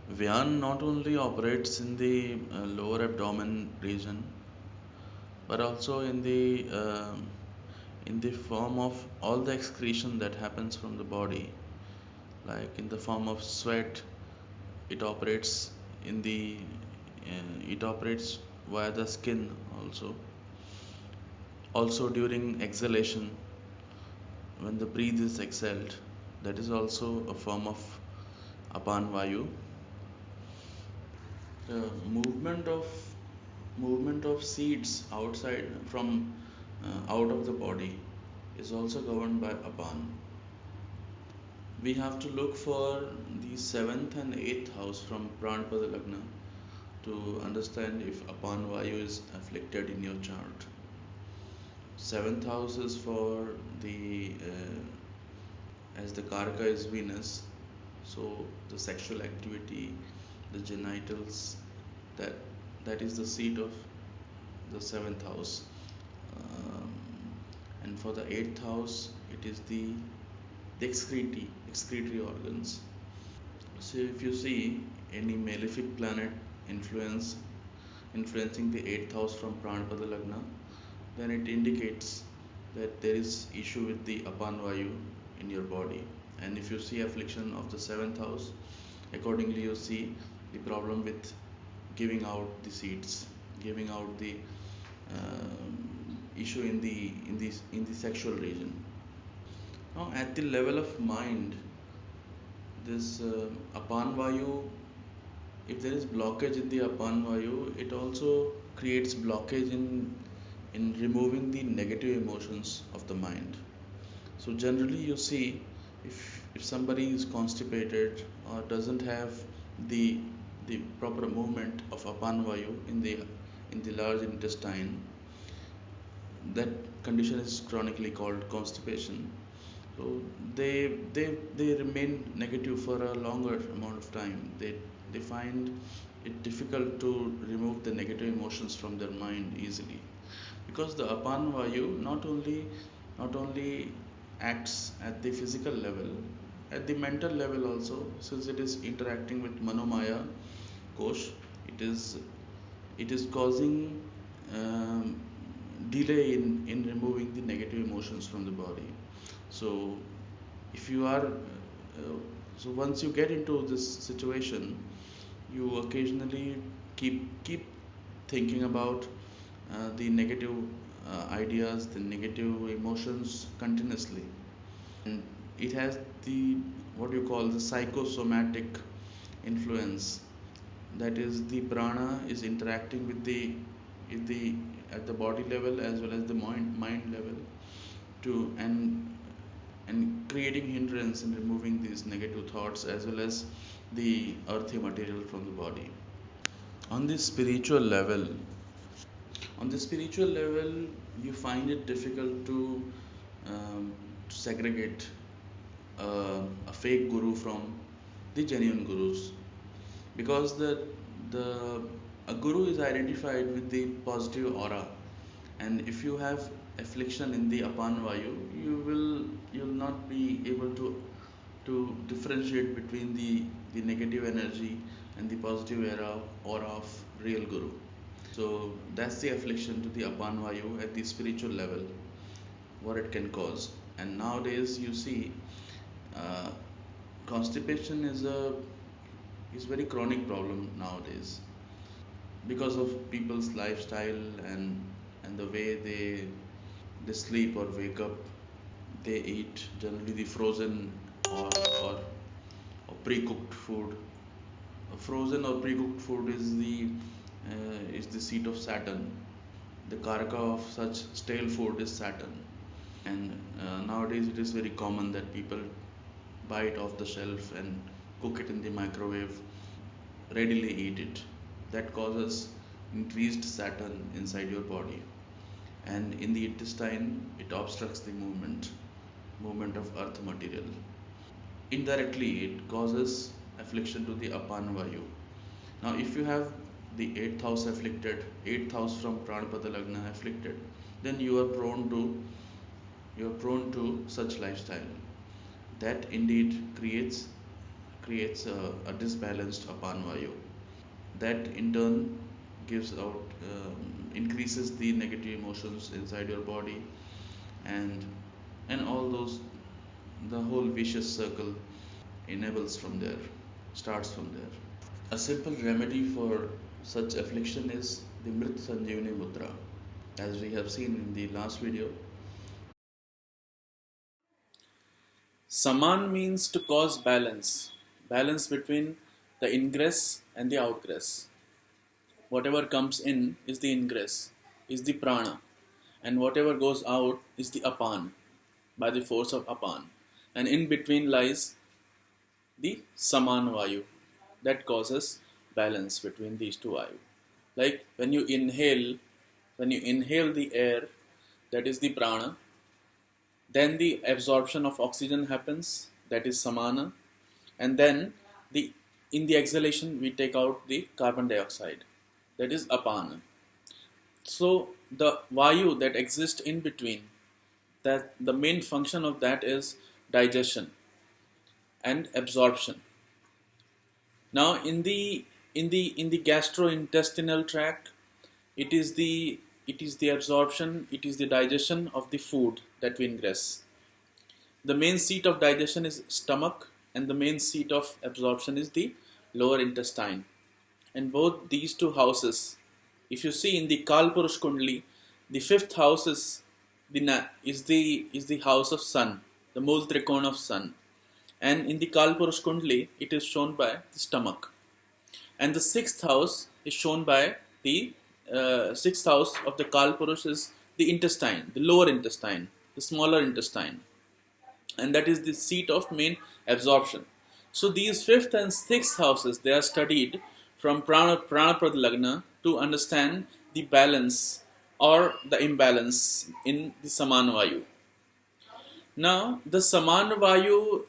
Vyan not only operates in the lower abdomen region, but also in the form of all the excretion that happens from the body, like in the form of sweat. It operates in the it operates via the skin also. Also during exhalation, when the breath is exhaled, that is also a form of apan vayu. The movement of seeds outside from out of the body is also governed by apan. We have to look for the seventh and eighth house from Pranpada Lagna to understand if apan vayu is afflicted in your chart. Seventh house is for the as the karaka is Venus, so the sexual activity, the genitals, that that is the seat of the seventh house. Um, and for the eighth house, it is the excretory organs. So if you see any malefic planet influence influencing the eighth house from Pranapada Lagna, then it indicates that there is issue with the apan vayu in your body. And if you see affliction of the seventh house, accordingly you see the problem with giving out the seeds, giving out the issue in the sexual region. Now at the level of mind, this apan vayu, if there is blockage in the apan vayu, it also creates blockage in removing the negative emotions of the mind. So generally you see, if somebody is constipated or doesn't have the the proper movement of apan vayu in the large intestine, that condition is chronically called constipation. So they remain negative for a longer amount of time. They find it difficult to remove the negative emotions from their mind easily, because the apan vayu not only acts at the physical level, at the mental level also, since it is interacting with manomaya kosh. It is it is causing um, delay in removing the negative emotions from the body. So if you are so once you get into this situation, you occasionally keep thinking about the negative ideas, the negative emotions continuously. And it has the what you call the psychosomatic influence. That is, the prana is interacting with the at the body level as well as the mind level to and creating hindrance in removing these negative thoughts as well as the earthy material from the body. On the spiritual level, you find it difficult to segregate a fake guru from the genuine gurus, because the a guru is identified with the positive aura. And if you have affliction in the apan vayu, you'll not be able to differentiate between the negative energy and the positive aura of real guru. So that's the affliction to the apan vayu at the spiritual level, what it can cause. And nowadays you see uh, constipation is very chronic problem nowadays, because of people's lifestyle and the way they sleep or wake up. They eat generally the frozen or or, or pre-cooked food. Frozen or pre-cooked food is the seat of Saturn. The karaka of such stale food is Saturn. And nowadays it is very common that people buy it off the shelf and cook it in the microwave, readily eat it. That causes increased Saturn inside your body. And in the intestine, it obstructs the movement of earth material. Indirectly, it causes affliction to the apan vayu. Now, if you have the eighth house afflicted, eighth house from Pranapada Lagna afflicted, then you are prone to such lifestyle. That indeed creates a disbalanced apan vayu. That in turn gives out, increases the negative emotions inside your body, and all those, the whole vicious circle enables from there, starts from there. A simple remedy for such affliction is the Mrit Sanjeevani Mudra, as we have seen in the last video. Saman means to cause balance, balance between the ingress and the outgress. Whatever comes in is the ingress, is the prana, and whatever goes out is the apan, by the force of apan. And in between lies the saman vayu, that causes balance between these two vayu. Like when you inhale the air, that is the prana, then the absorption of oxygen happens, that is samana, and then the in the exhalation we take out the carbon dioxide, that is apana. So the vayu that exists in between, that the main function of that is digestion and absorption. Now in the gastrointestinal tract, it is the absorption, it is the digestion of the food that we ingress. The main seat of digestion is stomach, and the main seat of absorption is the lower intestine. And both these two houses, if you see in the Kalpurush Kundli, the fifth house is the house of sun, the Mool Trikona of sun. And in the Kalpurush Kundli, it is shown by the stomach. And the sixth house is shown by the sixth house of the Kalpurush is the intestine, the lower intestine, the smaller intestine. And that is the seat of main absorption. So these fifth and sixth houses, they are studied from Pranaprad Lagna to understand the balance or the imbalance in the Samana Vayu. Now, the Samana Vayu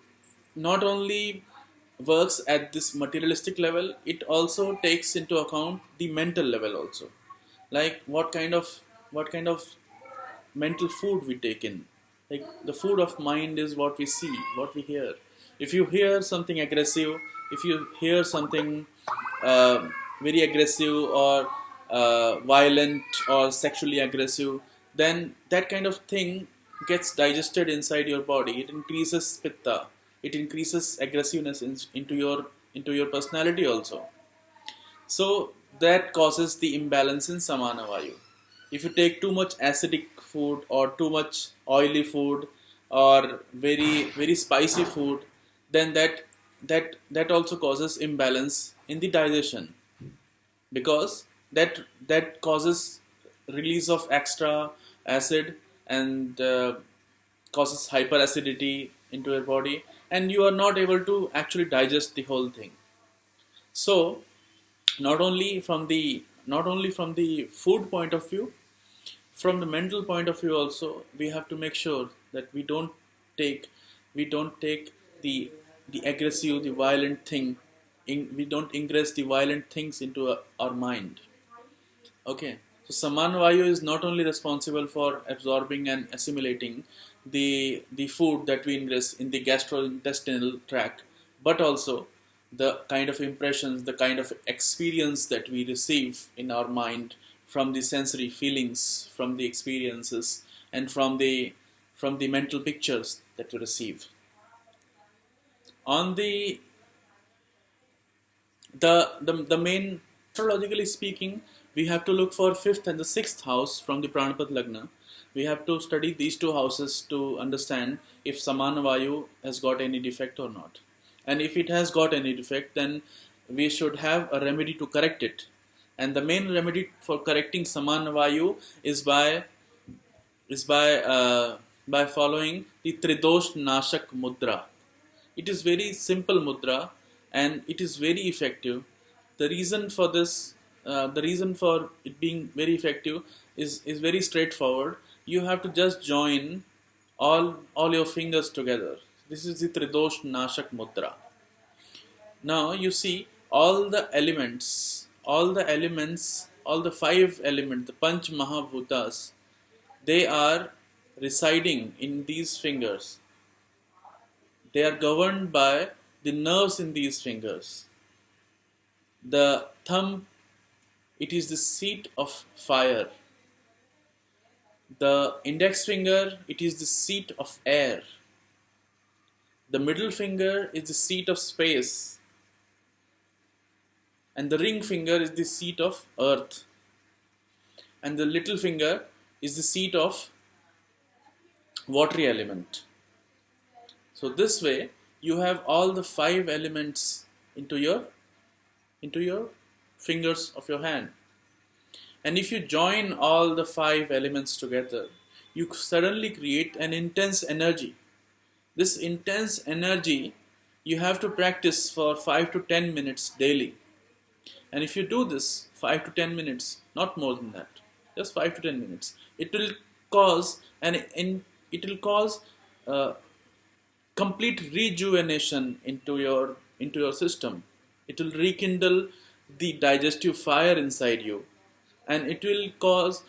not only works at this materialistic level, it also takes into account the mental level also. Like what kind of mental food we take in. Like the food of mind is what we see, what we hear. If you hear something aggressive, if you hear something very aggressive or violent or sexually aggressive, then that kind of thing gets digested inside your body. It increases pitta. It increases aggressiveness into your personality also. So that causes the imbalance in samana vayu. If you take too much acidic food or too much oily food or very very spicy food, then that also causes imbalance in the digestion, because that causes release of extra acid and causes hyperacidity into your body, and you are not able to actually digest the whole thing. So not only from the food point of view, from the mental point of view also, we have to make sure that we don't take the aggressive, the violent thing, we don't ingress the violent things into our mind. Okay, so Saman Vayu is not only responsible for absorbing and assimilating the food that we ingress in the gastrointestinal tract, but also the kind of impressions, the kind of experience that we receive in our mind from the sensory feelings, from the experiences, and from the mental pictures that we receive. On the main, astrologically speaking, we have to look for fifth and the sixth house from the Pranapat Lagna. We have to study these two houses to understand if Samana Vayu has got any defect or not. And if it has got any defect, then we should have a remedy to correct it. And the main remedy for correcting Samana Vayu is by following the Tridosh Nashak Mudra. It is very simple mudra and it is very effective. The reason for this, the reason for it being very effective is very straightforward. You have to just join all your fingers together. This is the Tridosh Nashak Mudra. Now you see all the elements, all the five elements, the Panch Mahabhutas, they are residing in these fingers. They are governed by the nerves in these fingers. The thumb, it is the seat of fire. The index finger, it is the seat of air. The middle finger is the seat of space. And the ring finger is the seat of earth. And the little finger is the seat of watery element. So this way you have all the 5 elements into your fingers of your hand. And if you join all the 5 elements together, you suddenly create an intense energy. This intense energy you have to practice for 5 to 10 minutes daily. And if you do this 5 to 10 minutes, not more than that, just 5 to 10 minutes, it will cause complete rejuvenation into your system. It will rekindle the digestive fire inside you, and it will cause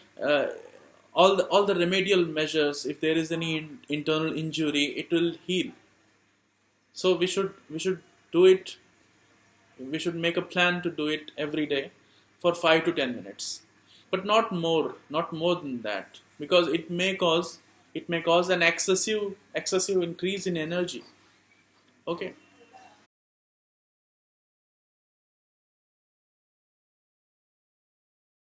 all the remedial measures. If there is any internal injury, it will heal. So we should do it. We should make a plan to do it every day for 5 to 10 minutes, but not more than that, because it may cause an excessive increase in energy. Okay.